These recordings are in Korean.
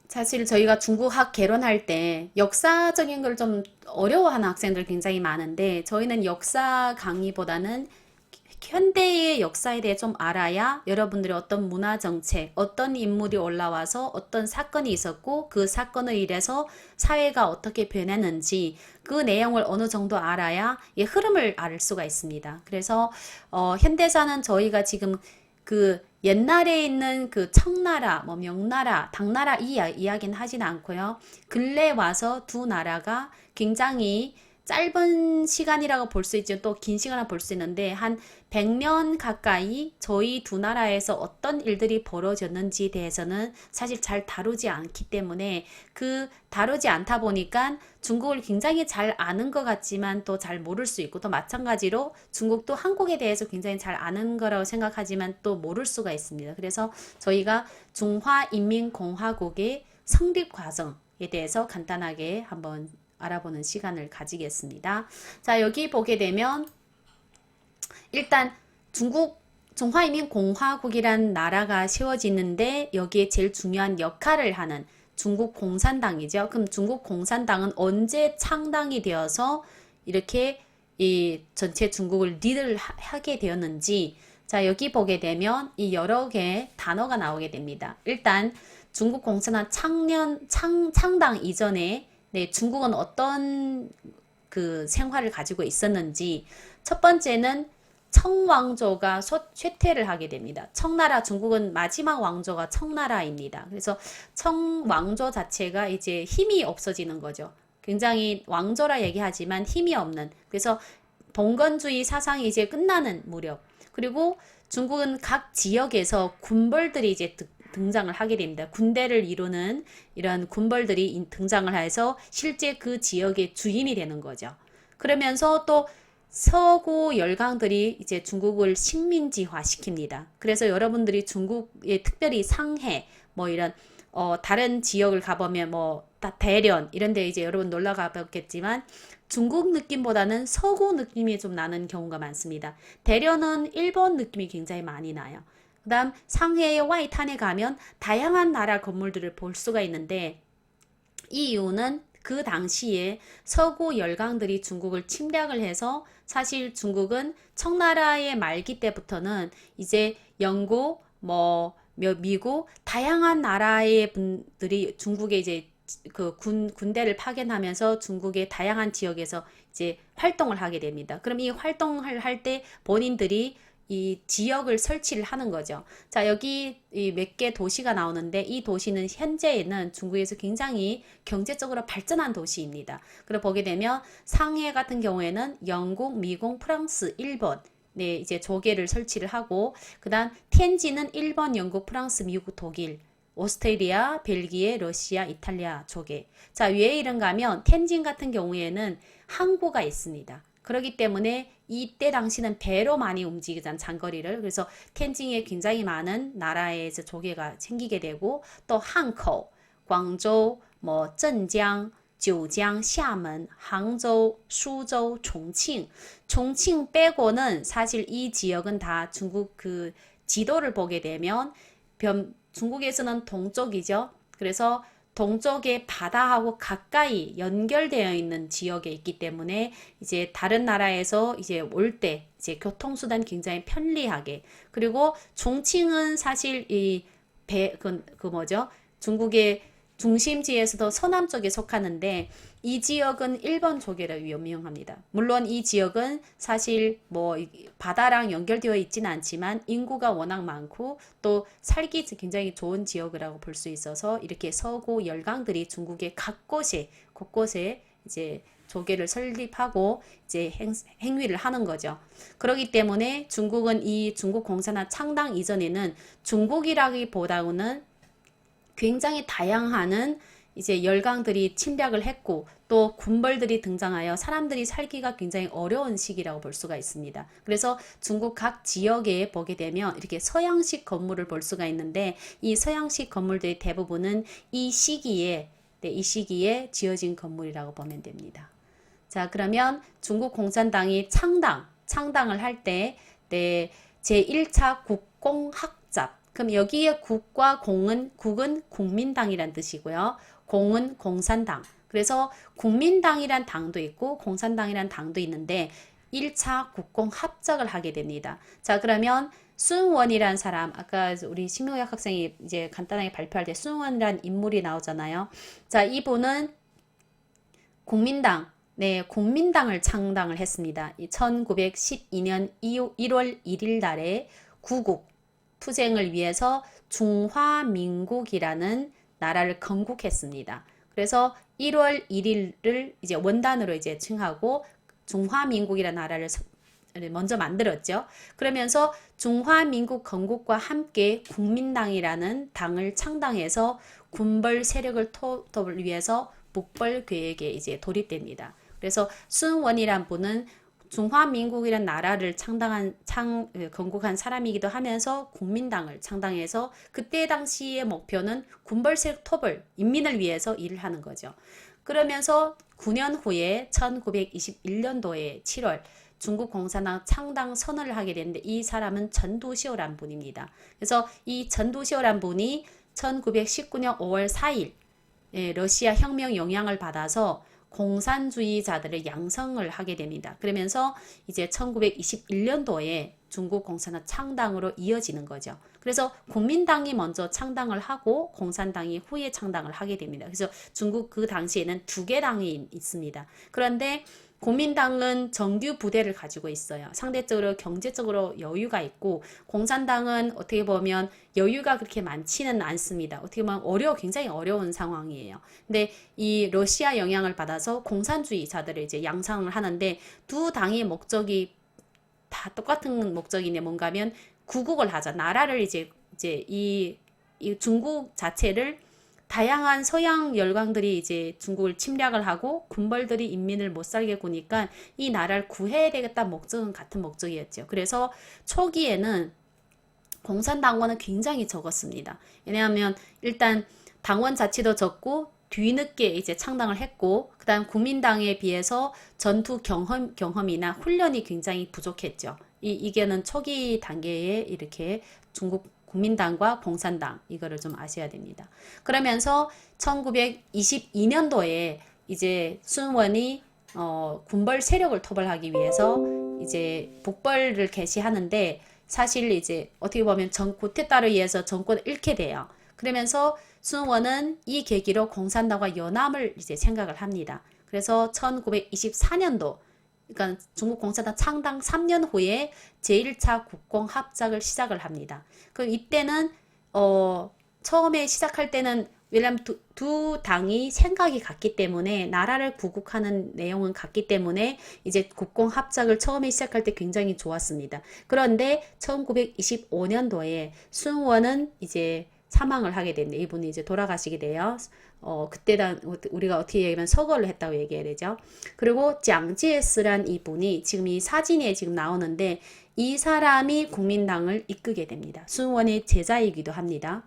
사실 저희가 중국학 개론할 때 역사적인 걸 좀 어려워하는 학생들 굉장히 많은데 저희는 역사 강의보다는 현대의 역사에 대해 좀 알아야 여러분들이 어떤 문화 정책, 어떤 인물이 올라와서 어떤 사건이 있었고 그 사건을 인해서 사회가 어떻게 변했는지 그 내용을 어느 정도 알아야 이 흐름을 알 수가 있습니다. 그래서 현대사는 저희가 지금 그 옛날에 있는 그 청나라, 뭐 명나라, 당나라 이 이야기는 하진 않고요. 근래 와서 두 나라가 굉장히 짧은 시간이라고 볼 수 있죠. 또 긴 시간을 볼 수 있는데 한 100년 가까이 저희 두 나라에서 어떤 일들이 벌어졌는지에 대해서는 사실 잘 다루지 않기 때문에 그 다루지 않다 보니까 중국을 굉장히 잘 아는 것 같지만 또 잘 모를 수 있고 또 마찬가지로 중국도 한국에 대해서 굉장히 잘 아는 거라고 생각하지만 또 모를 수가 있습니다. 그래서 저희가 중화인민공화국의 성립 과정에 대해서 간단하게 한번 알아보는 시간을 가지겠습니다. 자, 여기 보게 되면 일단 중국 중화인민공화국이란 나라가 세워지는데 여기에 제일 중요한 역할을 하는 중국 공산당이죠. 그럼 중국 공산당은 언제 창당이 되어서 이렇게 이 전체 중국을 리드를 하게 되었는지 자, 여기 보게 되면 이 여러 개의 단어가 나오게 됩니다. 일단 중국 공산당 창당 이전에 네, 중국은 어떤 그 생활을 가지고 있었는지 첫 번째는 청왕조가 쇠퇴를 하게 됩니다. 청나라 중국은 마지막 왕조가 청나라입니다. 그래서 청왕조 자체가 이제 힘이 없어지는 거죠. 굉장히 왕조라 얘기하지만 힘이 없는 그래서 봉건주의 사상이 이제 끝나는 무렵 그리고 중국은 각 지역에서 군벌들이 이제 등장을 하게 됩니다. 군대를 이루는 이런 군벌들이 등장을 해서 실제 그 지역의 주인이 되는 거죠. 그러면서 또 서구 열강들이 이제 중국을 식민지화 시킵니다. 그래서 여러분들이 중국의 특별히 상해 뭐 이런 다른 지역을 가보면 뭐 대련 이런 데 이제 여러분 놀러 가봤겠지만 중국 느낌보다는 서구 느낌이 좀 나는 경우가 많습니다. 대련은 일본 느낌이 굉장히 많이 나요. 그 다음 상해의 와이탄에 가면 다양한 나라 건물들을 볼 수가 있는데 이 이유는 그 당시에 서구 열강들이 중국을 침략을 해서 사실 중국은 청나라의 말기 때부터는 이제 영국, 뭐 미국 다양한 나라의 분들이 중국에 이제 그 군대를 파견하면서 중국의 다양한 지역에서 이제 활동을 하게 됩니다. 그럼 이 활동을 할 때 본인들이 이 지역을 설치를 하는 거죠. 자, 여기 몇 개 도시가 나오는데 이 도시는 현재에는 중국에서 굉장히 경제적으로 발전한 도시입니다. 그리고 보게 되면 상해 같은 경우에는 영국, 미국, 프랑스, 일본 네, 이제 조계를 설치를 하고 그다음 텐진은 일본, 영국, 프랑스, 미국, 독일 오스트레일리아, 벨기에, 러시아, 이탈리아 조계. 자, 위에 이름 가면 텐진 같은 경우에는 항구가 있습니다. 그렇기 때문에 이때 당시는 배로 많이 움직이잖아 장거리를. 그래서 텐진에 굉장히 많은 나라에서 조개가 생기게 되고 또 한커, 광저우, 뭐镇江, 九江, 厦门, 항저우, 수저우,重庆.重庆 빼고는 사실 이 지역은 다 중국 그 지도를 보게 되면 중국에서는 동쪽이죠. 그래서 동쪽의 바다하고 가까이 연결되어 있는 지역에 있기 때문에 이제 다른 나라에서 이제 올 때 이제 교통수단 굉장히 편리하게 그리고 종칭은 사실 그 뭐죠? 중국의 중심지에서도 서남 쪽에 속하는데 이 지역은 일본 조개로 유명합니다. 물론 이 지역은 사실 뭐 바다랑 연결되어 있지는 않지만 인구가 워낙 많고 또 살기 굉장히 좋은 지역이라고 볼 수 있어서 이렇게 서구 열강들이 중국의 각 곳곳에 이제 조개를 설립하고 이제 행위를 하는 거죠. 그렇기 때문에 중국은 이 중국 공산화 창당 이전에는 중국이라기보다는 굉장히 다양한 이제 열강들이 침략을 했고 또 군벌들이 등장하여 사람들이 살기가 굉장히 어려운 시기라고 볼 수가 있습니다. 그래서 중국 각 지역에 보게 되면 이렇게 서양식 건물을 볼 수가 있는데 이 서양식 건물들의 대부분은 이 시기에 이 시기에 지어진 건물이라고 보면 됩니다. 자, 그러면 중국 공산당이 창당을 할 때 제1차 국공학잡 그럼 여기에 국과 공은 국은 국민당이란 뜻이고요. 공은 공산당. 그래서 국민당이란 당도 있고 공산당이란 당도 있는데 1차 국공 합작을 하게 됩니다. 자, 그러면 순원이란 사람, 아까 우리 신명약 학생이 이제 간단하게 발표할 때 순원이란 인물이 나오잖아요. 자, 이분은 국민당, 네, 국민당을 창당을 했습니다. 1912년 1월 1일 날에 구국 투쟁을 위해서 중화민국이라는 나라를 건국했습니다. 그래서 1월 1일을 이제 원단으로 이제 칭하고 중화민국이라는 나라를 먼저 만들었죠. 그러면서 중화민국 건국과 함께 국민당이라는 당을 창당해서 군벌 세력을 토벌 위해서 북벌 계획에 이제 돌입됩니다. 그래서 순원이란 분은 중화민국이란 나라를 건국한 사람이기도 하면서 국민당을 창당해서 그때 당시의 목표는 군벌세력 토벌, 인민을 위해서 일을 하는 거죠. 그러면서 9년 후에 1921년도에 7월 중국 공산당 창당 선언을 하게 되는데 이 사람은 전두시오란 분입니다. 그래서 이 전두시오란 분이 1919년 5월 4일 러시아 혁명 영향을 받아서 공산주의자들을 양성을 하게 됩니다. 그러면서 이제 1921년도에 중국 공산당 창당으로 이어지는 거죠. 그래서 국민당이 먼저 창당을 하고 공산당이 후에 창당을 하게 됩니다. 그래서 중국 그 당시에는 두 개 당이 있습니다. 그런데 국민당은 정규 부대를 가지고 있어요. 상대적으로 경제적으로 여유가 있고 공산당은 어떻게 보면 여유가 그렇게 많지는 않습니다. 어떻게 보면 굉장히 어려운 상황이에요. 근데 이 러시아 영향을 받아서 공산주의자들을 이제 양성을 하는데 두 당의 목적이 다 똑같은 목적인데 뭔가면 구국을 하자. 나라를 이제 이 중국 자체를 다양한 서양 열강들이 이제 중국을 침략을 하고 군벌들이 인민을 못 살게 구니까 이 나라를 구해야 되겠다 목적은 같은 목적이었죠. 그래서 초기에는 공산당원은 굉장히 적었습니다. 왜냐하면 일단 당원 자체도 적고 뒤늦게 이제 창당을 했고 그다음 국민당에 비해서 전투 경험이나 훈련이 굉장히 부족했죠. 이게는 초기 단계에 이렇게 중국 국민당과 공산당 이거를 좀 아셔야 됩니다. 그러면서 1922년도에 이제 순원이 군벌 세력을 토벌하기 위해서 이제 북벌을 개시하는데 사실 이제 어떻게 보면 구테타로 의해서 정권을 잃게 돼요. 그러면서 순원은 이 계기로 공산당과 연합을 이제 생각을 합니다. 그래서 1924년도 그러니까 중국 공산당 창당 3년 후에 제1차 국공 합작을 시작을 합니다. 그럼 이때는 처음에 시작할 때는 왜냐하면 두 당이 생각이 같기 때문에 나라를 구국하는 내용은 같기 때문에 이제 국공 합작을 처음에 시작할 때 굉장히 좋았습니다. 그런데 1925년도에 순원은 이제 사망을 하게 됩니다. 이분이 이제 돌아가시게 돼요. 그때 우리가 어떻게 얘기하면 서거를 했다고 얘기해야 되죠. 그리고 장제스란 이분이 지금 이 사진에 지금 나오는데 이 사람이 국민당을 이끌게 됩니다. 순원의 제자이기도 합니다.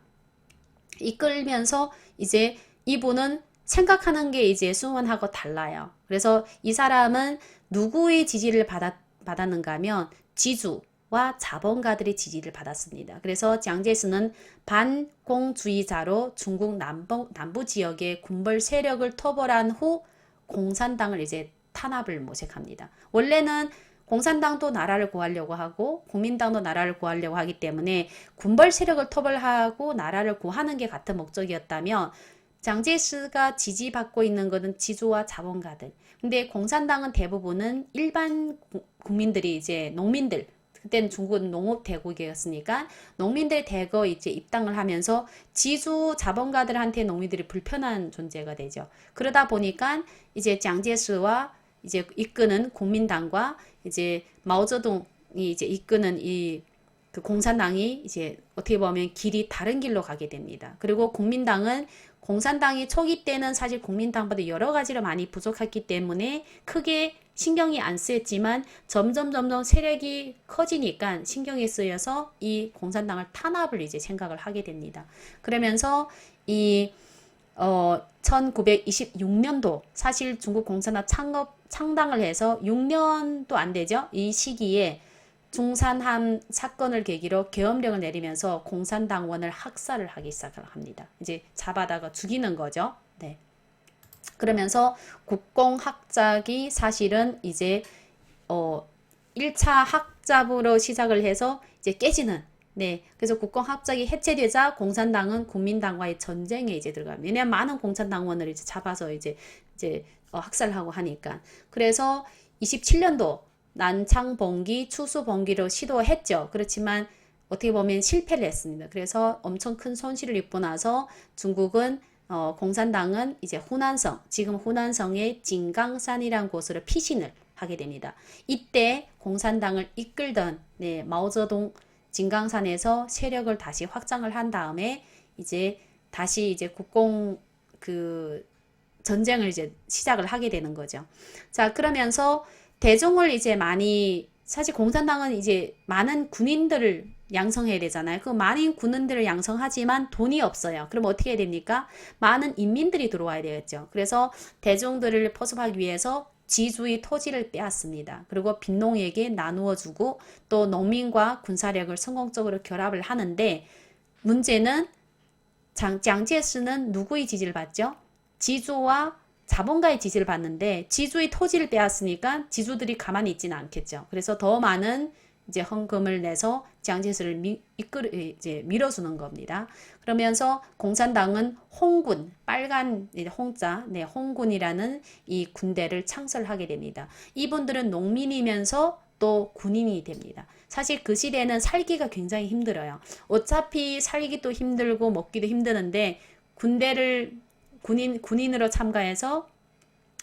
이끌면서 이제 이분은 생각하는 게 이제 순원하고 달라요. 그래서 이 사람은 누구의 지지를 받았는가 하면 지주와 자본가들의 지지를 받았습니다. 그래서 장제스는 반공주의자로 중국 남부 지역의 군벌 세력을 토벌한 후 공산당을 이제 탄압을 모색합니다. 원래는 공산당도 나라를 구하려고 하고 국민당도 나라를 구하려고 하기 때문에 군벌 세력을 토벌하고 나라를 구하는 게 같은 목적이었다면 장제스가 지지받고 있는 것은 지주와 자본가들. 근데 공산당은 대부분은 일반 국민들이 이제 농민들 그때는 중국은 농업 대국이었으니까 농민들 대거 이제 입당을 하면서 지주 자본가들한테 농민들이 불편한 존재가 되죠. 그러다 보니까 이제 장제스와 이제 이끄는 국민당과 이제 마오쩌둥이 이제 이끄는 그 공산당이 이제 어떻게 보면 길이 다른 길로 가게 됩니다. 그리고 국민당은 공산당이 초기 때는 사실 국민당보다 여러 가지로 많이 부족했기 때문에 크게 신경이 안 쓰였지만 점점 세력이 커지니까 신경이 쓰여서 이 공산당을 탄압을 이제 생각을 하게 됩니다. 그러면서 1926년도 사실 중국 공산당 창당을 해서 6년도 안 되죠. 이 시기에 중산함 사건을 계기로 계엄령을 내리면서 공산당원을 학살을 하기 시작합니다. 이제 잡아다가 죽이는 거죠. 네. 그러면서 국공학작이 사실은 이제 1차 학잡으로 시작을 해서 이제 깨지는. 네. 그래서 국공학작이 해체되자 공산당은 국민당과의 전쟁에 이제 들어갑니다. 왜냐하면 많은 공산당원을 이제 잡아서 이제 학살하고 하니까. 그래서 27년도 난창봉기, 추수봉기로 시도했죠. 그렇지만 어떻게 보면 실패를 했습니다. 그래서 엄청 큰 손실을 입고 나서 중국은 공산당은 이제 후난성, 지금 후난성의 진강산이라는 곳으로 피신을 하게 됩니다. 이때 공산당을 이끌던 마오쩌둥 진강산에서 세력을 다시 확장을 한 다음에 이제 다시 이제 국공 전쟁을 이제 시작을 하게 되는 거죠. 자, 그러면서 대종을 이제 많이, 사실 공산당은 이제 많은 군인들을 양성해야 되잖아요. 그 많은 군인들을 양성하지만 돈이 없어요. 그럼 어떻게 해야 됩니까? 많은 인민들이 들어와야 되겠죠. 그래서 대종들을 포섭하기 위해서 지주의 토지를 빼앗습니다. 그리고 빈농에게 나누어 주고 또 농민과 군사력을 성공적으로 결합을 하는데, 문제는 장제스는 누구의 지지를 받죠? 지주와 자본가의 지지를 받는데, 지주의 토지를 빼앗으니까 지주들이 가만히 있지는 않겠죠. 그래서 더 많은 이제 헌금을 내서 장제스를 밀어주는 겁니다. 그러면서 공산당은 홍군, 빨간 홍자, 홍군이라는 이 군대를 창설하게 됩니다. 이분들은 농민이면서 또 군인이 됩니다. 사실 그 시대에는 살기가 굉장히 힘들어요. 어차피 살기도 힘들고 먹기도 힘드는데 군대를 군인으로 참가해서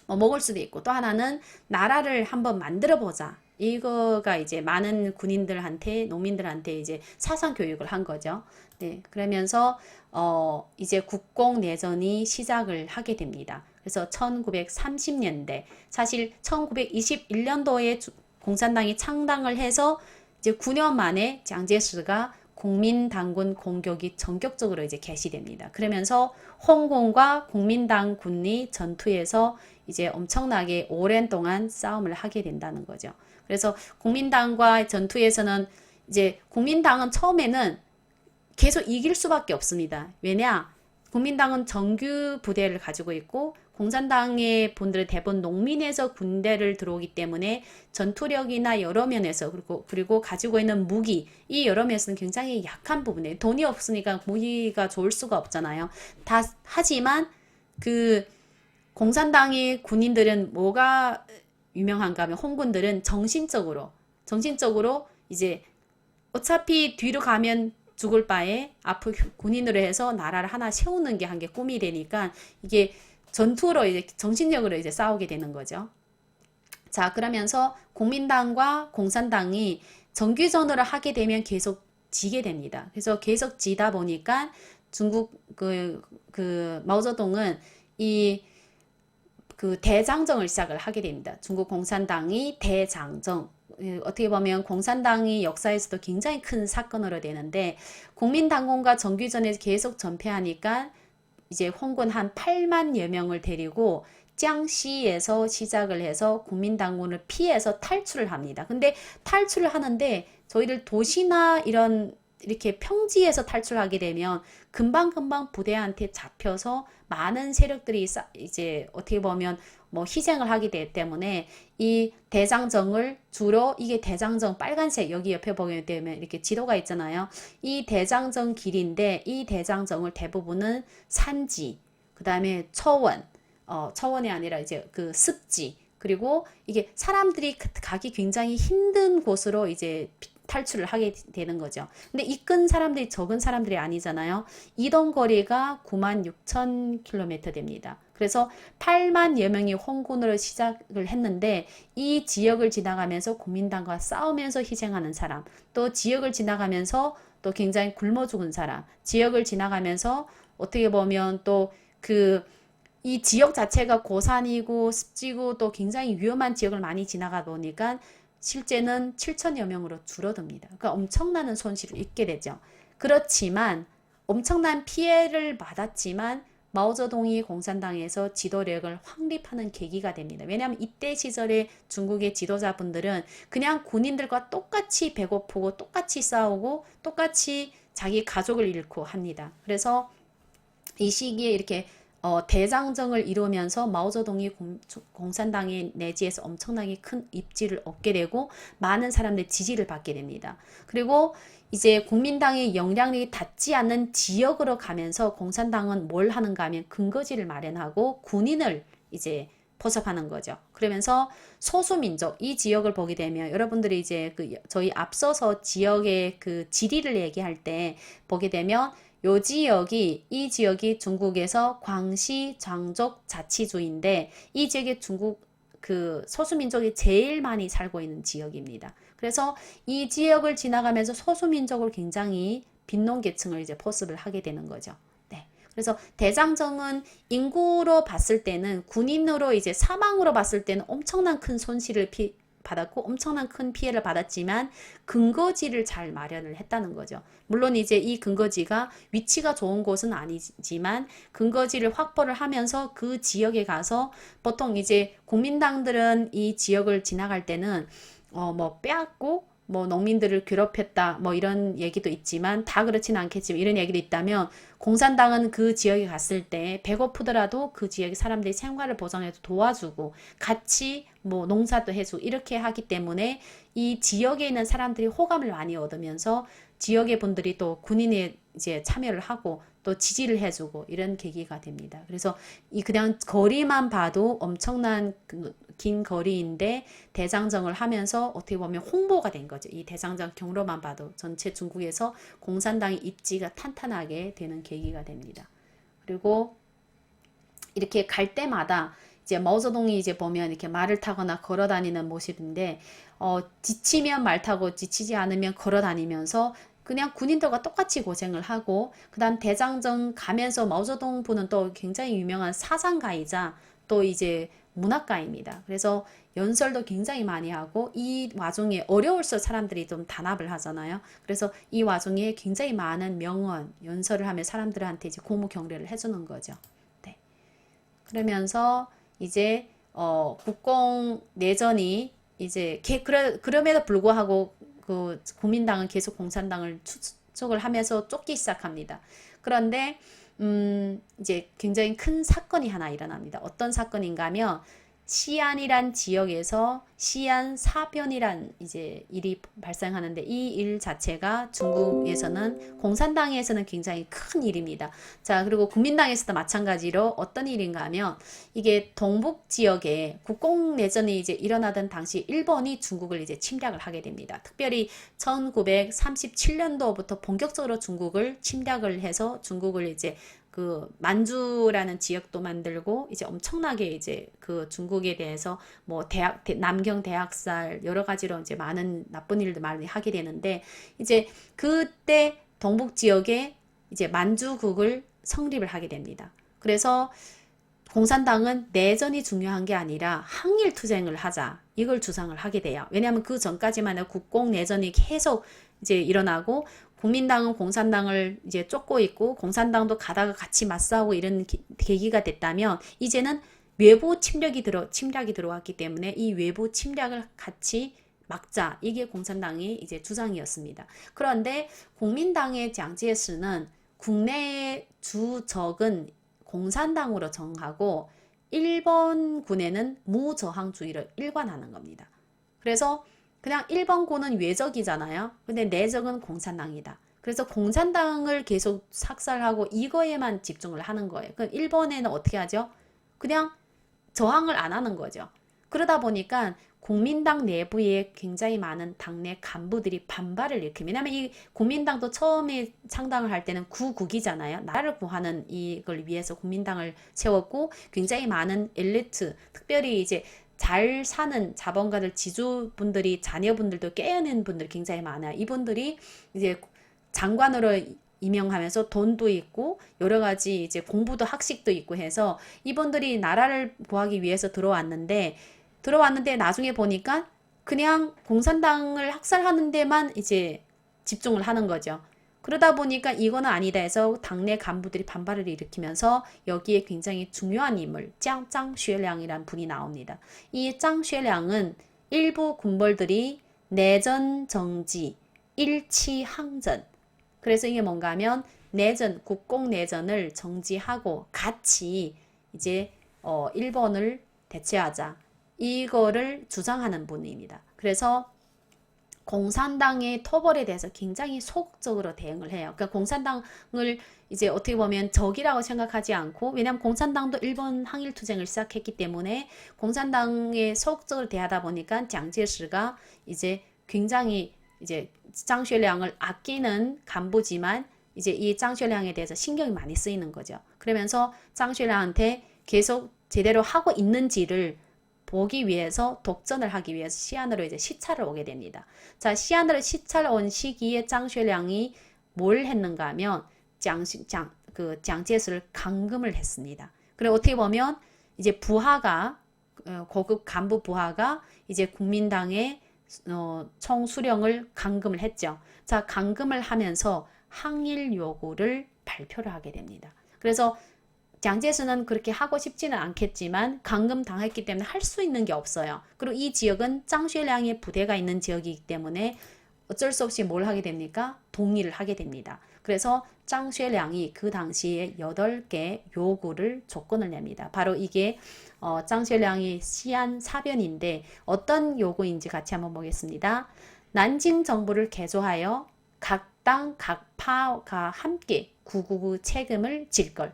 먹을 수도 있고, 또 하나는 나라를 한번 만들어 보자. 이거가 이제 많은 군인들한테, 농민들한테 이제 사상 교육을 한 거죠. 네, 그러면서 이제 국공 내전이 시작을 하게 됩니다. 그래서 1930년대, 사실 1921년도에 공산당이 창당을 해서 이제 9년 만에 장제스가 국민당군 공격이 전격적으로 이제 개시됩니다. 그러면서 홍콩과 국민당군이 전투에서 이제 엄청나게 오랜 동안 싸움을 하게 된다는 거죠. 그래서 국민당과 전투에서는 이제 국민당은 처음에는 계속 이길 수밖에 없습니다. 왜냐? 국민당은 정규 부대를 가지고 있고 공산당의 분들은 대부분 농민에서 군대를 들어오기 때문에 전투력이나 여러 면에서 그리고 가지고 있는 무기, 이 여러 면에서는 굉장히 약한 부분이에요. 돈이 없으니까 무기가 좋을 수가 없잖아요. 하지만 그 공산당의 군인들은 뭐가 유명한가 하면, 홍군들은 정신적으로 이제 어차피 뒤로 가면 죽을 바에 앞으로 군인으로 해서 나라를 하나 세우는 게 한 게 꿈이 되니까 이게 전투로 이제 정신력으로 이제 싸우게 되는 거죠. 자, 그러면서 국민당과 공산당이 정규전으로 하게 되면 계속 지게 됩니다. 그래서 계속 지다 보니까 중국 마오쩌둥은 대장정을 시작을 하게 됩니다. 중국 공산당이 대장정, 어떻게 보면 공산당이 역사에서도 굉장히 큰 사건으로 되는데, 국민당군과 정규전에서 계속 전패하니까 이제 홍군 한 8만여 명을 데리고 江시에서 시작을 해서 국민당군을 피해서 탈출을 합니다. 근데 탈출을 하는데 저희들 도시나 이렇게 평지에서 탈출하게 되면 금방금방 부대한테 잡혀서 많은 세력들이 이제 어떻게 보면 희생을 하게 되기 때문에 이 대장정을 주로, 이게 대장정 빨간색 여기 옆에 보게 되면 이렇게 지도가 있잖아요. 이 대장정 길인데, 이 대장정을 대부분은 산지, 그 다음에 처원이 아니라 이제 그 습지, 그리고 이게 사람들이 가기 굉장히 힘든 곳으로 이제 탈출을 하게 되는 거죠. 근데 이끈 사람들이 적은 사람들이 아니잖아요. 이동 거리가 96,000km 됩니다. 그래서 8만여 명이 홍군으로 시작을 했는데, 이 지역을 지나가면서 국민당과 싸우면서 희생하는 사람, 또 지역을 지나가면서 또 굉장히 굶어 죽은 사람, 지역을 지나가면서 어떻게 보면 또 이 지역 자체가 고산이고 습지고 또 굉장히 위험한 지역을 많이 지나가 보니까 실제는 7천여 명으로 줄어듭니다. 그러니까 엄청나는 손실을 입게 되죠. 그렇지만 엄청난 피해를 받았지만 마오쩌둥이 공산당에서 지도력을 확립하는 계기가 됩니다. 왜냐하면 이때 시절에 중국의 지도자분들은 그냥 군인들과 똑같이 배고프고 똑같이 싸우고 똑같이 자기 가족을 잃고 합니다. 그래서 이 시기에 이렇게 대장정을 이루면서 마오쩌둥이 공산당의 내지에서 엄청나게 큰 입지를 얻게 되고 많은 사람들의 지지를 받게 됩니다. 그리고 이제 국민당의 영향력이 닿지 않는 지역으로 가면서 공산당은 뭘 하는가 하면 근거지를 마련하고 군인을 이제 포섭하는 거죠. 그러면서 소수민족 이 지역을 보게 되면 여러분들이 이제 저희 앞서서 지역의 그 지리를 얘기할 때 보게 되면 이 지역이 중국에서 광시 장족 자치주인데 이 지역에 중국 그 소수민족이 제일 많이 살고 있는 지역입니다. 그래서 이 지역을 지나가면서 소수민족을 굉장히 빈농계층을 이제 포섭을 하게 되는 거죠. 네. 그래서 대장정은 인구로 봤을 때는 군인으로 이제 사망으로 봤을 때는 엄청난 큰 손실을 받았고 엄청난 큰 피해를 받았지만 근거지를 잘 마련을 했다는 거죠. 물론 이제 이 근거지가 위치가 좋은 곳은 아니지만 근거지를 확보를 하면서 그 지역에 가서 보통 이제 국민당들은 이 지역을 지나갈 때는 뭐 빼앗고 뭐 농민들을 괴롭혔다 뭐 이런 얘기도 있지만 다 그렇지는 않겠지만 이런 얘기도 있다면 공산당은 그 지역에 갔을 때 배고프더라도 그 지역의 사람들이 생활을 보장해서 도와주고 같이 뭐 농사도 해주고 이렇게 하기 때문에 이 지역에 있는 사람들이 호감을 많이 얻으면서 지역의 분들이 또 군인에 이제 참여를 하고 또 지지를 해주고 이런 계기가 됩니다. 그래서 이 그냥 거리만 봐도 엄청난 긴 거리인데 대장정을 하면서 어떻게 보면 홍보가 된 거죠. 이 대장정 경로만 봐도 전체 중국에서 공산당의 입지가 탄탄하게 되는 계기가 됩니다. 그리고 이렇게 갈 때마다 이제 마오쩌둥이 이제 보면 이렇게 말을 타거나 걸어 다니는 모습인데 지치면 말 타고 지치지 않으면 걸어 다니면서 그냥 군인들과 똑같이 고생을 하고 그다음 대장정 가면서 마오쩌둥 분은 또 굉장히 유명한 사상가이자 또 이제 문학가입니다. 그래서 연설도 굉장히 많이 하고 이 와중에 어려울수록 사람들이 좀 단합을 하잖아요. 그래서 이 와중에 굉장히 많은 명언, 연설을 하며 사람들한테 이제 고무 경례를 해주는 거죠. 네. 그러면서 이제 국공 내전이 이제 그럼에도 불구하고 그 국민당은 계속 공산당을 추적을 하면서 쫓기 시작합니다. 그런데 이제 굉장히 큰 사건이 하나 일어납니다. 어떤 사건인가 하면 시안이란 지역에서 시안 사변이란 이제 일이 발생하는데 이 일 자체가 중국에서는 공산당에서는 굉장히 큰 일입니다. 자, 그리고 국민당에서도 마찬가지로 어떤 일인가 하면 이게 동북 지역에 국공내전이 이제 일어나던 당시 일본이 중국을 이제 침략을 하게 됩니다. 특별히 1937년도부터 본격적으로 중국을 침략을 해서 중국을 이제 그 만주라는 지역도 만들고 이제 엄청나게 이제 그 중국에 대해서 뭐 남경 대학살 여러 가지로 이제 많은 나쁜 일들 많이 하게 되는데 이제 그때 동북 지역에 이제 만주국을 성립을 하게 됩니다. 그래서 공산당은 내전이 중요한 게 아니라 항일 투쟁을 하자 이걸 주장을 하게 돼요. 왜냐하면 그 전까지만 해도 국공 내전이 계속 이제 일어나고 국민당은 공산당을 이제 쫓고 있고 공산당도 가다가 같이 맞싸우고 이런 계기가 됐다면 이제는 외부 침략이 들어왔기 때문에 이 외부 침략을 같이 막자 이게 공산당의 이제 주장이었습니다. 그런데 국민당의 장제스는 국내의 주적은 공산당으로 정하고 일본군에는 무저항주의를 일관하는 겁니다. 그래서 그냥 일본군은 외적이잖아요. 근데 내적은 공산당이다. 그래서 공산당을 계속 삭살하고 이거에만 집중을 하는 거예요. 그럼 일본에는 어떻게 하죠? 그냥 저항을 안 하는 거죠. 그러다 보니까 국민당 내부에 굉장히 많은 당내 간부들이 반발을 일으킵니다. 왜냐하면 이 국민당도 처음에 창당을 할 때는 구국이잖아요. 나라를 구하는 이걸 위해서 국민당을 세웠고 굉장히 많은 엘리트, 특별히 이제 잘 사는 자본가들, 지주분들이, 자녀분들도 깨어낸 분들이 굉장히 많아요. 이분들이 이제 장관으로 임명하면서 돈도 있고 여러 가지 이제 공부도 학식도 있고 해서 이분들이 나라를 구하기 위해서 들어왔는데 나중에 보니까 그냥 공산당을 학살하는 데만 이제 집중을 하는 거죠. 그러다 보니까 이거는 아니다 해서 당내 간부들이 반발을 일으키면서 여기에 굉장히 중요한 인물 짱薛량이란 분이 나옵니다. 이 짱薛량은 일부 군벌들이 내전 정지, 일치 항전. 그래서 이게 뭔가 하면 내전, 국공 내전을 정지하고 같이 이제 일본을 대체하자. 이거를 주장하는 분입니다. 그래서 공산당의 토벌에 대해서 굉장히 소극적으로 대응을 해요. 그러니까 공산당을 이제 어떻게 보면 적이라고 생각하지 않고, 왜냐하면 공산당도 일본 항일투쟁을 시작했기 때문에 공산당에 소극적으로 대하다 보니까 장제스가 이제 굉장히 이제 짱薛량을 아끼는 간부지만 이제 이 짱薛량에 대해서 신경이 많이 쓰이는 거죠. 그러면서 짱薛량한테 계속 제대로 하고 있는지를 보기 위해서 독전을 하기 위해서 시안으로 이제 시찰을 오게 됩니다. 자, 시안으로 시찰 온 시기에 짱薛량이 뭘 했는가 하면 장제스를 감금을 했습니다. 그리고 어떻게 보면 이제 부하가 고급 간부 부하가 이제 국민당의 총수령을 감금을 했죠. 자, 감금을 하면서 항일 요구를 발표를 하게 됩니다. 그래서 장제스는 그렇게 하고 싶지는 않겠지만 감금 당했기 때문에 할 수 있는 게 없어요. 그리고 이 지역은 짱薛량의 부대가 있는 지역이기 때문에 어쩔 수 없이 뭘 하게 됩니까? 동의를 하게 됩니다. 그래서 짱薛량이 그 당시에 8개 요구를 조건을 냅니다. 바로 이게 짱薛량이 시안 사변인데 어떤 요구인지 같이 한번 보겠습니다. 난징 정부를 개조하여 각 당, 각 파가 함께 999 책임을 질 걸.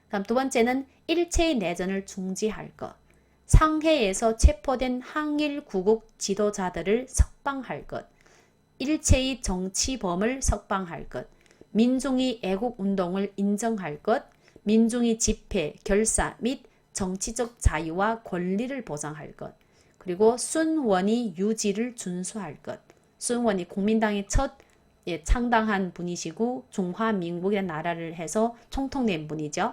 다음 두 번째는 일체의 내전을 중지할 것. 상해에서 체포된 항일 구국 지도자들을 석방할 것. 일체의 정치범을 석방할 것. 민중이 애국운동을 인정할 것. 민중의 집회, 결사 및 정치적 자유와 권리를 보장할 것. 그리고 순원이 유지를 준수할 것. 순원이 국민당의 첫 창당한 분이시고 중화민국이라는 나라를 해서 총통낸 분이죠.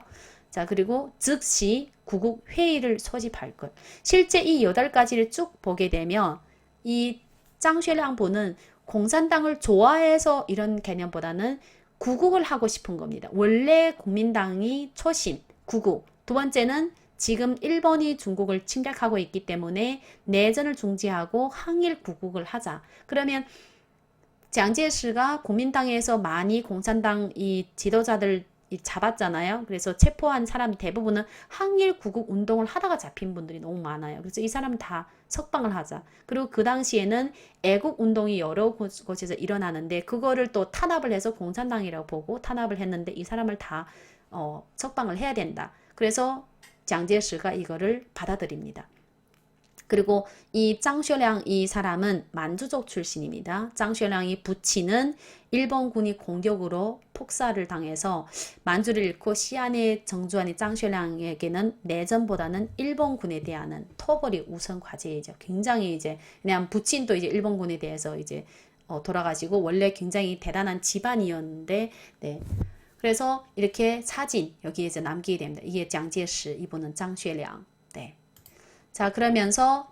자, 그리고 즉시 구국 회의를 소집할 것. 실제 이 8가지를 쭉 보게 되면 이 짱薛 량 분은 공산당을 좋아해서 이런 개념보다는 구국을 하고 싶은 겁니다. 원래 국민당이 초심, 구국. 두 번째는 지금 일본이 중국을 침략하고 있기 때문에 내전을 중지하고 항일 구국을 하자. 그러면 장제스가 국민당에서 많이 공산당 이 지도자들 잡았잖아요. 그래서 체포한 사람 대부분은 항일 구국 운동을 하다가 잡힌 분들이 너무 많아요. 그래서 이 사람은 다 석방을 하자. 그리고 그 당시에는 애국 운동이 여러 곳에서 일어나는데 그거를 또 탄압을 해서 공산당이라고 보고 탄압을 했는데 이 사람을 다 석방을 해야 된다. 그래서 장제스가 이거를 받아들입니다. 그리고 이 짱薛량 이 사람은 만주족 출신입니다. 짱薛량이 부친은 일본군이 공격으로 폭사를 당해서 만주를 잃고 시안에 정주한 짱薛량에게는 내전보다는 일본군에 대한 토벌이 우선 과제이죠. 굉장히 이제 그냥 부친도 이제 일본군에 대해서 이제 돌아가시고 원래 굉장히 대단한 집안이었는데 네. 그래서 이렇게 사진 여기에 이제 남기게 됩니다. 이게 장제스, 이분은 짱薛량. 네. 자, 그러면서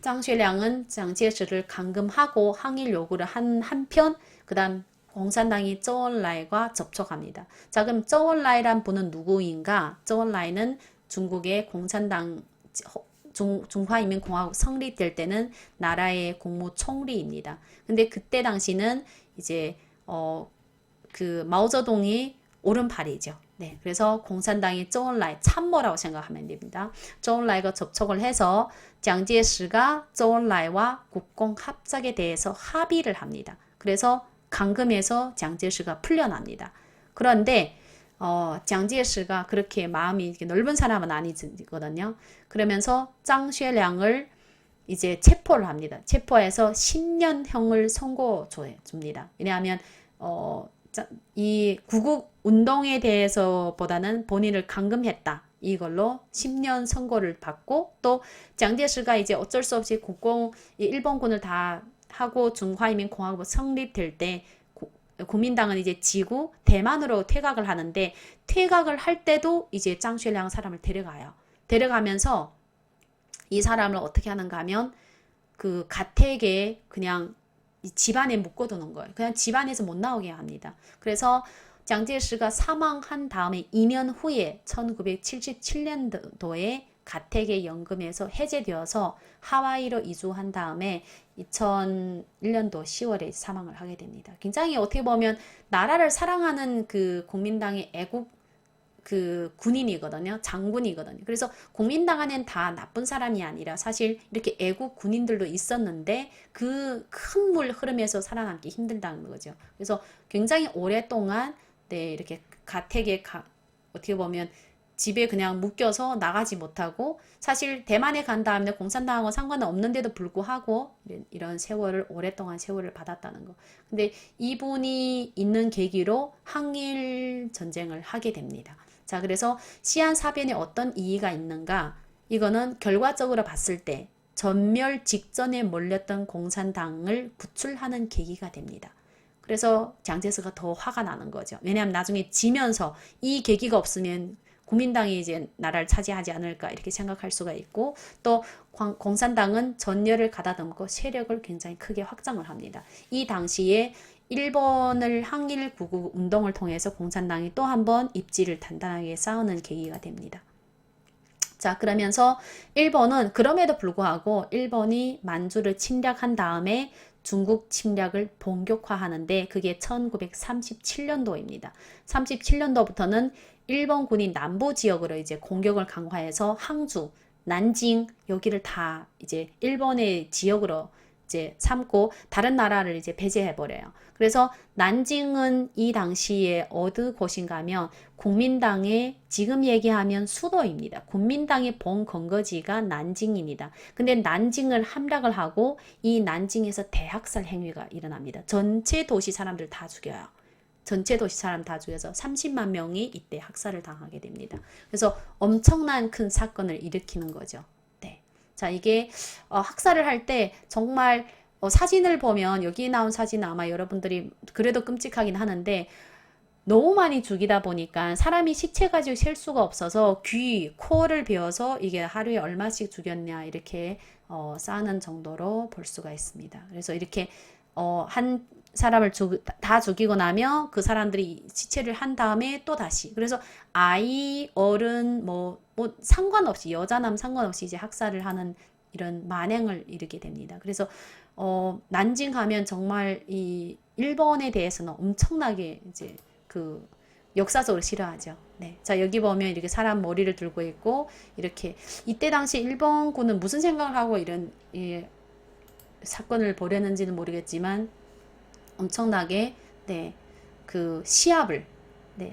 짱薛량은 장제스를 감금하고 항일 요구를 한 한편 그 다음 공산당이周恩来과 접촉합니다. 자, 그럼周恩来란 분은 누구인가? 周恩来는 중국의 공산당 중화인민공화국 성립될 때는 나라의 국무총리입니다. 근데 그때 당시는 이제 그 마오쩌둥이 오른팔이죠. 네, 그래서 공산당이 周恩来 참모라고 생각하면 됩니다. 周恩来과 접촉을 해서 장제스가 周恩来와 국공 합작에 대해서 합의를 합니다. 그래서 감금에서 장제스가 풀려납니다. 그런데 장제스가 그렇게 마음이 넓은 사람은 아니거든요. 그러면서 짱薛량을 이제 체포를 합니다. 체포해서 10년형을 선고줍니다. 왜냐하면 이 구국 운동에 대해서보다는 본인을 감금했다. 이걸로 10년 선고를 받고 또 장제스가 이제 어쩔 수 없이 국공 일본군을 다 하고 중화인민공화국 성립될 때 국민당은 이제 지구 대만으로 퇴각을 하는데 퇴각을 할 때도 이제 짱薛량 사람을 데려가요. 데려가면서 이 사람을 어떻게 하는가 하면 그 가택에 그냥 이 집안에 묶어두는 거예요. 그냥 집안에서 못 나오게 합니다. 그래서 장제스가 사망한 다음에 2년 후에 1977년도에 가택의 연금에서 해제되어서 하와이로 이주한 다음에 2001년도 10월에 사망을 하게 됩니다. 굉장히 어떻게 보면 나라를 사랑하는 그 국민당의 애국 그 군인이거든요. 장군이거든요. 그래서 국민당 안엔 다 나쁜 사람이 아니라 사실 이렇게 애국 군인들도 있었는데 그 큰 물 흐름에서 살아남기 힘들다는 거죠. 그래서 굉장히 오랫동안 네, 이렇게 가택에 어떻게 보면 집에 그냥 묶여서 나가지 못하고 사실 대만에 간 다음에 공산당하고 상관은 없는데도 불구하고 이런 세월을 오랫동안 세월을 받았다는 거. 근데 이분이 있는 계기로 항일 전쟁을 하게 됩니다. 자, 그래서 시한사변에 어떤 이의가 있는가? 이거는 결과적으로 봤을 때 전멸 직전에 몰렸던 공산당을 구출하는 계기가 됩니다. 그래서 장제스가 더 화가 나는 거죠. 왜냐하면 나중에 지면서 이 계기가 없으면 국민당이 이제 나라를 차지하지 않을까 이렇게 생각할 수가 있고 또 공산당은 전열을 가다듬고 세력을 굉장히 크게 확장을 합니다. 이 당시에 일본을 항일 구국 운동을 통해서 공산당이 또 한 번 입지를 단단하게 쌓는 계기가 됩니다. 자, 그러면서 일본은 그럼에도 불구하고 일본이 만주를 침략한 다음에 중국 침략을 본격화하는데 그게 1937년도입니다. 37년도부터는 일본군이 남부 지역으로 이제 공격을 강화해서 항주, 난징 여기를 다 이제 일본의 지역으로 이제 삼고 다른 나라를 이제 배제해 버려요. 그래서 난징은 이 당시에 어느 곳인가 하면 국민당의 지금 얘기하면 수도입니다. 국민당의 본건거지가 난징입니다. 근데 난징을 함락을 하고 이 난징에서 대학살 행위가 일어납니다. 전체 도시 사람들 다 죽여요. 전체 도시 사람 다 죽여서 30만 명이 이때 학살을 당하게 됩니다. 그래서 엄청난 큰 사건을 일으키는 거죠. 네. 자, 이게 학살을 할 때 정말 사진을 보면 여기 나온 사진은 아마 여러분들이 그래도 끔찍하긴 하는데 너무 많이 죽이다 보니까 사람이 시체 가지고 셀 수가 없어서 귀, 코를 베어서 이게 하루에 얼마씩 죽였냐 이렇게 쌓는 정도로 볼 수가 있습니다. 그래서 이렇게 한 사람을 다 죽이고 나면 그 사람들이 시체를 한 다음에 또 다시 그래서 아이, 어른 뭐 상관없이 여자남 상관없이 이제 학살을 하는 이런 만행을 이루게 됩니다. 그래서 난징 가면 정말 이 일본에 대해서는 엄청나게 이제 그 역사적으로 싫어하죠. 네. 자, 여기 보면 이렇게 사람 머리를 들고 있고 이렇게 이때 당시 일본군은 무슨 생각을 하고 이런 사건을 벌였는지는 모르겠지만 엄청나게 네, 그 시합을 네,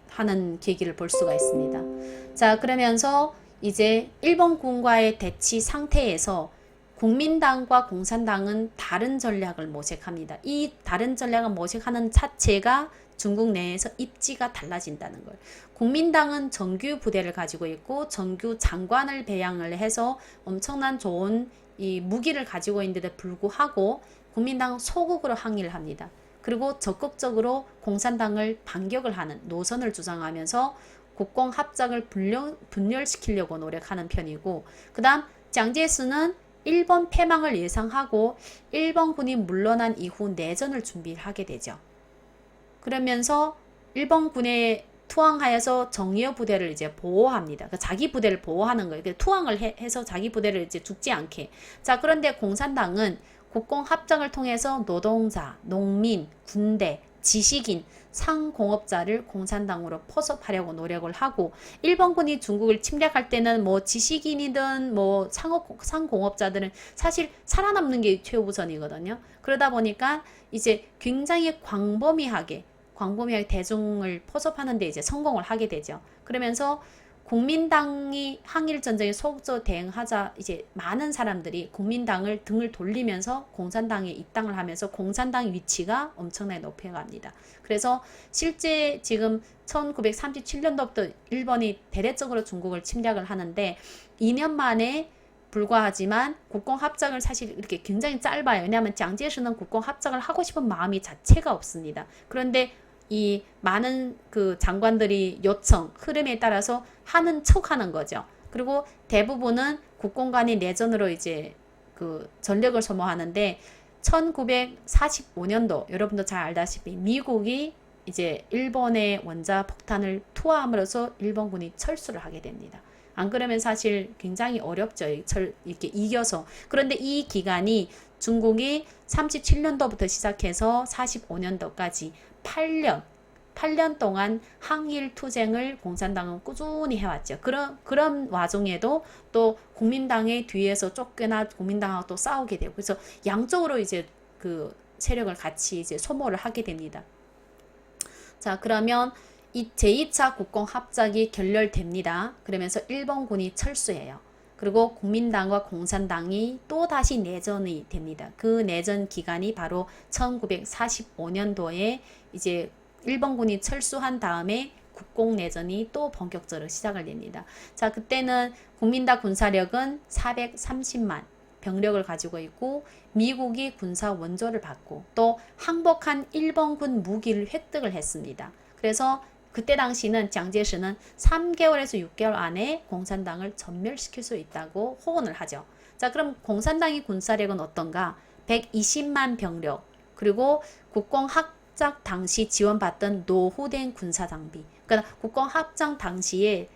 하는 계기를 볼 수가 있습니다. 자, 그러면서 이제 일본군과의 대치 상태에서 국민당과 공산당은 다른 전략을 모색합니다. 이 다른 전략을 모색하는 자체가 중국 내에서 입지가 달라진다는 거예요. 국민당은 정규 부대를 가지고 있고 정규 장관을 배양을 해서 엄청난 좋은 이 무기를 가지고 있는데도 불구하고 국민당 소극으로 항의를 합니다. 그리고 적극적으로 공산당을 반격을 하는 노선을 주장하면서 국공 합작을 분열시키려고 노력하는 편이고 그 다음 장제스는 일본 패망을 예상하고 일본군이 물러난 이후 내전을 준비하게 되죠. 그러면서 일본군에 투항하여서 정예어 부대를 이제 보호합니다. 그러니까 자기 부대를 보호하는 거예요. 투항을 해서 자기 부대를 이제 죽지 않게. 자, 그런데 공산당은 국공 합작을 통해서 노동자, 농민, 군대, 지식인, 상공업자를 공산당으로 포섭하려고 노력을 하고 일본군이 중국을 침략할 때는 뭐 지식인이든 뭐 상공업자들은 사실 살아남는 게 최우선이거든요. 그러다 보니까 이제 굉장히 광범위하게 대중을 포섭하는 데 이제 성공을 하게 되죠. 그러면서 국민당이 항일전쟁에 소극적으로 대응하자 이제 많은 사람들이 국민당을 등을 돌리면서 공산당에 입당을 하면서 공산당 위치가 엄청나게 높아갑니다. 그래서 실제 지금 1937년도부터 일본이 대대적으로 중국을 침략을 하는데 2년 만에 불과하지만 국공합작을 사실 이렇게 굉장히 짧아요. 왜냐하면 장제스는 국공합작을 하고 싶은 마음이 자체가 없습니다. 그런데 이 많은 그 장관들이 요청, 흐름에 따라서 하는 척 하는 거죠. 그리고 대부분은 국공 간의 내전으로 이제 그 전력을 소모하는데 1945년도 여러분도 잘 알다시피 미국이 이제 일본의 원자 폭탄을 투하함으로써 일본군이 철수를 하게 됩니다. 안 그러면 사실 굉장히 어렵죠. 이렇게 이겨서. 그런데 이 기간이 중국이 37년도부터 시작해서 45년도까지 8년 동안 항일 투쟁을 공산당은 꾸준히 해왔죠. 그런 와중에도 또 국민당의 뒤에서 쫓겨나 국민당하고 또 싸우게 되고, 그래서 양쪽으로 이제 그 세력을 같이 이제 소모를 하게 됩니다. 자, 그러면 이 제2차 국공합작이 결렬됩니다. 그러면서 일본군이 철수해요. 그리고 국민당과 공산당이 또 다시 내전이 됩니다. 그 내전 기간이 바로 1945년도에 이제 일본군이 철수한 다음에 국공내전이 또 본격적으로 시작을 됩니다. 자, 그때는 국민당 군사력은 430만 병력을 가지고 있고 미국이 군사 원조를 받고 또 항복한 일본군 무기를 획득을 했습니다. 그래서 그때 당시는 장제스는 3개월에서 6개월 안에 공산당을 전멸시킬 수 있다고 호언을 하죠. 자, 그럼 공산당의 군사력은 어떤가? 120만 병력, 그리고 국공합작 당시 지원받던 노후된 군사 장비. 그러니까 국공합작 당시에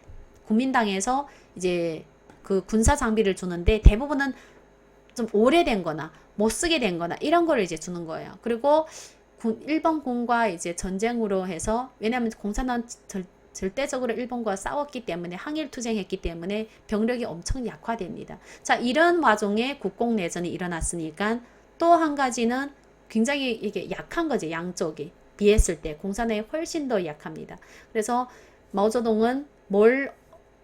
국민당에서 이제 그 군사 장비를 주는데 대부분은 좀 오래된 거나 못 쓰게 된 거나 이런 거를 이제 주는 거예요. 그리고 일본군과 이제 전쟁으로 해서, 왜냐하면 공산당은 절대적으로 일본과 싸웠기 때문에 항일 투쟁했기 때문에 병력이 엄청 약화됩니다. 자, 이런 와중에 국공내전이 일어났으니까 또 한 가지는 굉장히 이게 약한 거지. 양쪽이 비했을 때 공산당이 훨씬 더 약합니다. 그래서 마오쩌둥은 뭘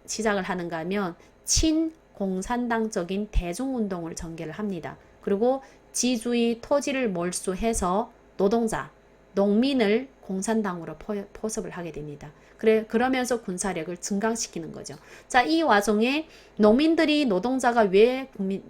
시작을 하는가 하면 친공산당적인 대중운동을 전개를 합니다. 그리고 지주의 토지를 몰수해서 노동자, 농민을 공산당으로 포섭을 하게 됩니다. 그러면서 군사력을 증강시키는 거죠. 자, 이 와중에 농민들이, 노동자가 왜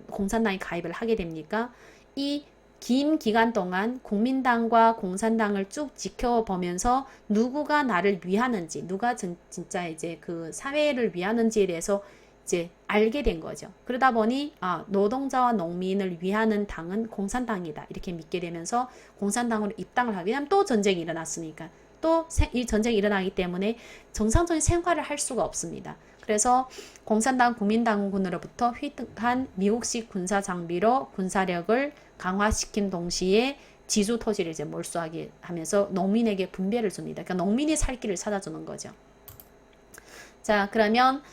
공산당에 가입을 하게 됩니까? 이 긴 기간 동안 국민당과 공산당을 쭉 지켜보면서 누구가 나를 위하는지, 누가 진짜 이제 그 사회를 위하는지에 대해서 이제 알게 된 거죠. 그러다 보니 노동자와 농민을 위하는 당은 공산당이다 이렇게 믿게 되면서 공산당으로 입당을 하게. 왜냐하면 또 전쟁이 일어났으니까, 또 이 전쟁이 일어나기 때문에 정상적인 생활을 할 수가 없습니다. 그래서 공산당 국민당군으로부터 획득한 미국식 군사 장비로 군사력을 강화시킨 동시에 지주 토지를 이제 몰수하게 하면서 농민에게 분배를 줍니다. 그러니까 농민이 살 길을 찾아주는 거죠. 자, 그러면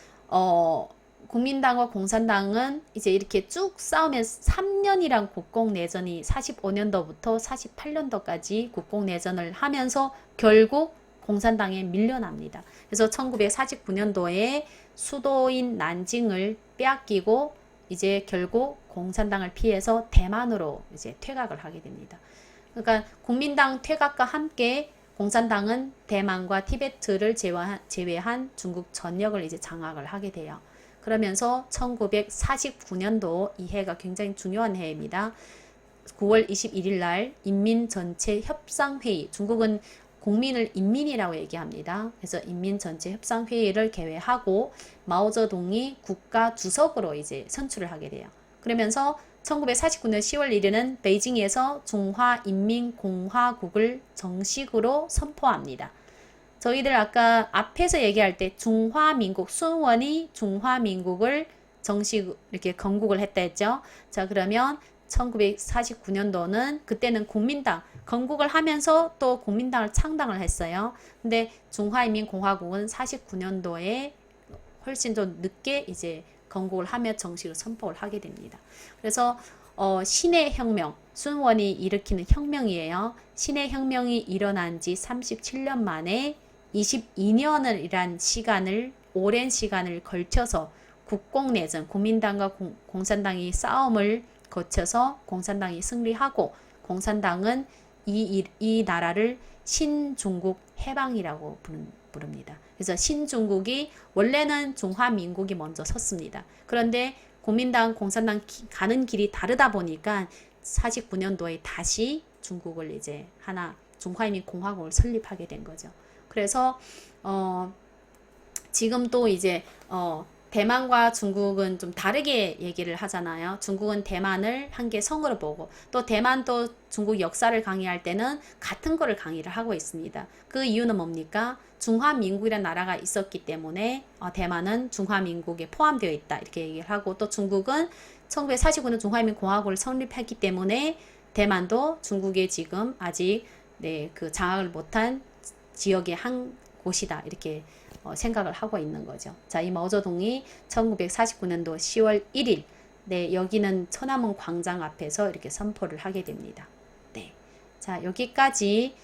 국민당과 공산당은 이제 이렇게 쭉 싸우면서 3년이란 국공내전이 45년도부터 48년도까지 국공내전을 하면서 결국 공산당에 밀려납니다. 그래서 1949년도에 수도인 난징을 빼앗기고 이제 결국 공산당을 피해서 대만으로 이제 퇴각을 하게 됩니다. 그러니까 국민당 퇴각과 함께 공산당은 대만과 티베트를 제외한 중국 전역을 이제 장악을 하게 돼요. 그러면서 1949년도 이 해가 굉장히 중요한 해입니다. 9월 21일 날 인민전체협상회의, 중국은 국민을 인민이라고 얘기합니다. 그래서 인민전체협상회의를 개회하고 마오쩌둥이 국가 주석으로 이제 선출을 하게 돼요. 그러면서 1949년 10월 1일은 베이징에서 중화인민공화국을 정식으로 선포합니다. 저희들 아까 앞에서 얘기할 때 중화민국, 순원이 중화민국을 정식 이렇게 건국을 했다 했죠. 자, 그러면 1949년도는 그때는 국민당 건국을 하면서 또 국민당을 창당을 했어요. 근데 중화인민공화국은 49년도에 훨씬 더 늦게 이제 건국을 하며 정식으로 선포를 하게 됩니다. 그래서 신의 혁명, 순원이 일으키는 혁명이에요. 신의 혁명이 일어난 지 37년 만에 22년이란 오랜 시간을 걸쳐서 국공내전, 국민당과 공산당이 싸움을 거쳐서 공산당이 승리하고, 공산당은 이 나라를 신중국 해방이라고 부릅니다. 그래서 신중국이, 원래는 중화민국이 먼저 섰습니다. 그런데 국민당, 공산당 가는 길이 다르다 보니까 49년도에 다시 중국을 이제 중화인민공화국을 설립하게 된 거죠. 그래서 지금 또 이제 대만과 중국은 좀 다르게 얘기를 하잖아요. 중국은 대만을 한 개 성으로 보고 또 대만도 중국 역사를 강의할 때는 같은 거를 강의를 하고 있습니다. 그 이유는 뭡니까? 중화민국이라는 나라가 있었기 때문에 대만은 중화민국에 포함되어 있다 이렇게 얘기를 하고 또 중국은 1949년 중화민공화국을 성립했기 때문에 대만도 중국에 지금 아직 그 장악을 못한 지역의 한 곳이다 이렇게 생각을 하고 있는 거죠. 자, 이 마오쩌둥이 1949년도 10월 1일 여기는 천안문 광장 앞에서 이렇게 선포를 하게 됩니다. 네. 자, 여기까지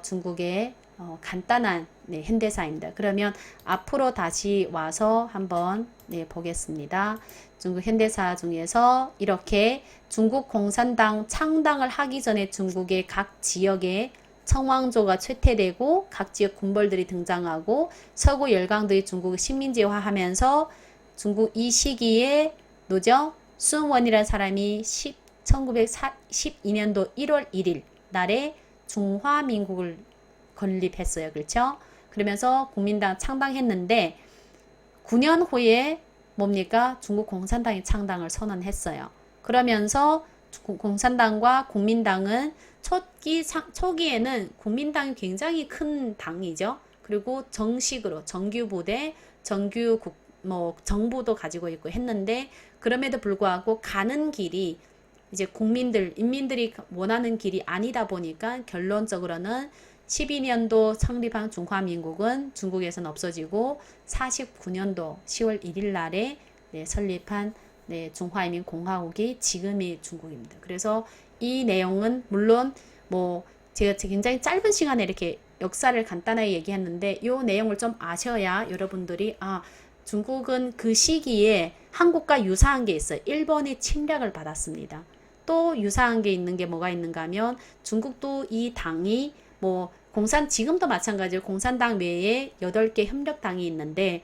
중국의 간단한 현대사입니다. 그러면 앞으로 다시 와서 한번 보겠습니다. 중국 현대사 중에서 이렇게 중국 공산당 창당을 하기 전에 중국의 각 지역에 청왕조가 쇠퇴되고 각 지역 군벌들이 등장하고 서구 열강들이 중국을 식민지화하면서 중국 이 시기에 노죠? 수원이라는 사람이 1912년도 1월 1일 날에 중화민국을 건립했어요. 그렇죠? 그러면서 국민당 창당했는데 9년 후에 뭡니까? 중국 공산당이 창당을 선언했어요. 그러면서 공산당과 국민당은 초기에는 국민당이 굉장히 큰 당이죠. 그리고 정식으로 정규부대, 정부도 가지고 있고 했는데 그럼에도 불구하고 가는 길이 이제 인민들이 원하는 길이 아니다 보니까 결론적으로는 12년도 창립한 중화민국은 중국에서는 없어지고 49년도 10월 1일 날에 설립한 중화인민공화국이 지금의 중국입니다. 그래서 이 내용은 물론 제가 굉장히 짧은 시간에 이렇게 역사를 간단하게 얘기했는데 이 내용을 좀 아셔야 여러분들이 중국은 그 시기에 한국과 유사한 게 있어요. 일본이 침략을 받았습니다. 또 유사한 게 있는 게 뭐가 있는가 하면 중국도 이 당이 지금도 마찬가지로 공산당 외에 8개 협력당이 있는데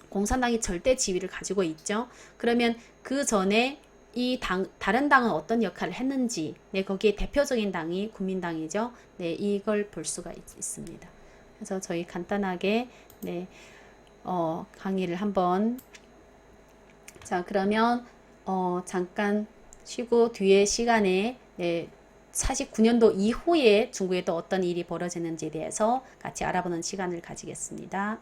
공산당이 절대 지위를 가지고 있죠. 그러면 그 전에 다른 당은 어떤 역할을 했는지, 거기에 대표적인 당이 국민당이죠. 이걸 볼 수가 있습니다. 그래서 저희 간단하게, 강의를 한번, 자, 그러면, 잠깐 쉬고 뒤에 시간에, 49년도 이후에 중국에 또 어떤 일이 벌어지는지에 대해서 같이 알아보는 시간을 가지겠습니다.